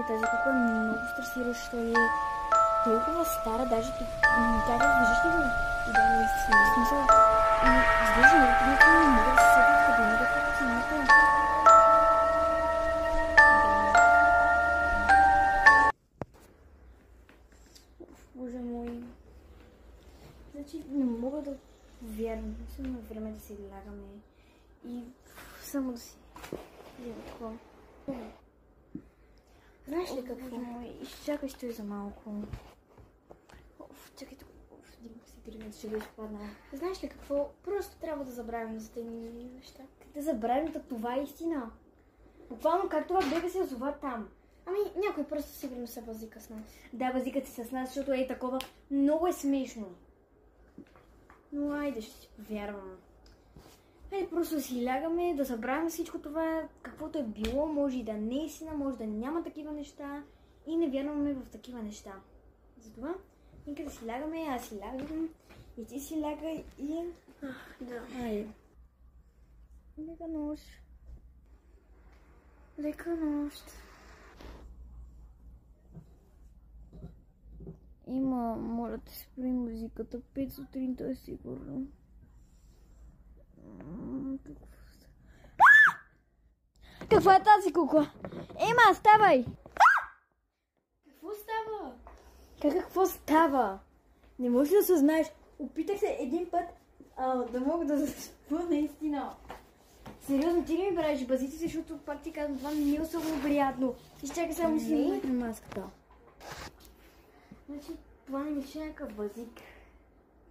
тази кукла е много стресиращо и толкова стара, даже тя да виждаш ли го? Да, наистина. В смисъл, и изглежда много приятно, не мога да се сетя къде ми да купя цената. Боже мой. Значи не мога да вярвам. Само време да си лягаме и само да си взема такова. Знаеш ли какво? Изчакай, ще за малко. Чакай тук. Димка си тръгна, ще беше паднала. Знаеш ли какво? Просто трябва да забравим за тези неща. Да забравим, това е истина. Буквално как това бега се озова там. Ами някой просто сигурно се базика с нас. Да, базикат си с нас, защото е такова. Много е смешно. Но айде, ще си повярвам. Хайде просто да си лягаме, да забравим всичко това, каквото е било, може и да не е истина, може да няма такива неща и не вярваме в такива неща. Затова, нека да си лягаме, аз си лягам и ти си лягай и... да. Айде. Лека нощ. Лека нощ. Има, моля да спри музиката, 5 сутринта е сигурно. Какво е тази кукла? Ема, ставай! Какво става? Какво става? Не можеш да се знаеш. Опитах се един път да мога да заспа наистина. Сериозно, ти ли ми правиш базите, защото пак ти казвам, това не е особено приятно. Изчакай само си на маската. Значи, това не мише някакъв базик.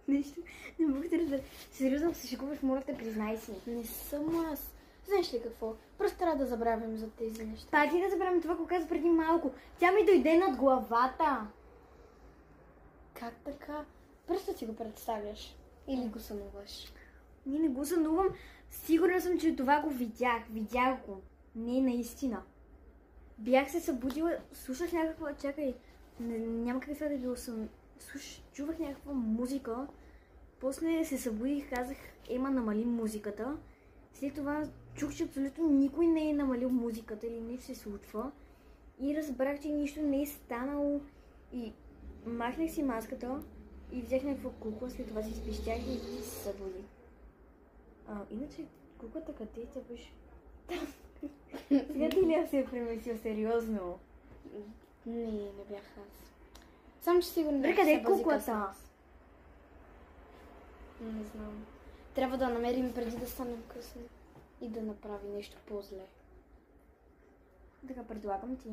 Нещо, не мога да разбера. Сериозно, се шегуваш, моля те, признай си. Не съм аз. Знаеш ли какво? Просто трябва да забравим за тези неща. Пак и да забравим това, което каза преди малко. Тя ми дойде над главата. Как така? Просто си го представяш. Или го сънуваш? Не го сънувам. Сигурна съм, че това го видях. Видях го. Не наистина. Бях се събудила, слушах някаква... Чакай, няма как да било сън. Чувах някаква музика. После се събудих, казах, Ема, намали музиката. След това чух, че абсолютно никой не е намалил музиката или нещо се случва. И разбрах, че нищо не е станало. И махнах си маската и взех някаква кукла, след това си спищях и се събудих. Иначе куклата къде тя беше? Сега ти ли я се е преместил сериозно? Не бях аз. Само, че сигурно да къде е куклата? Не знам. Трябва да намерим преди да станем късно и да направи нещо по-зле. Така предлагам ти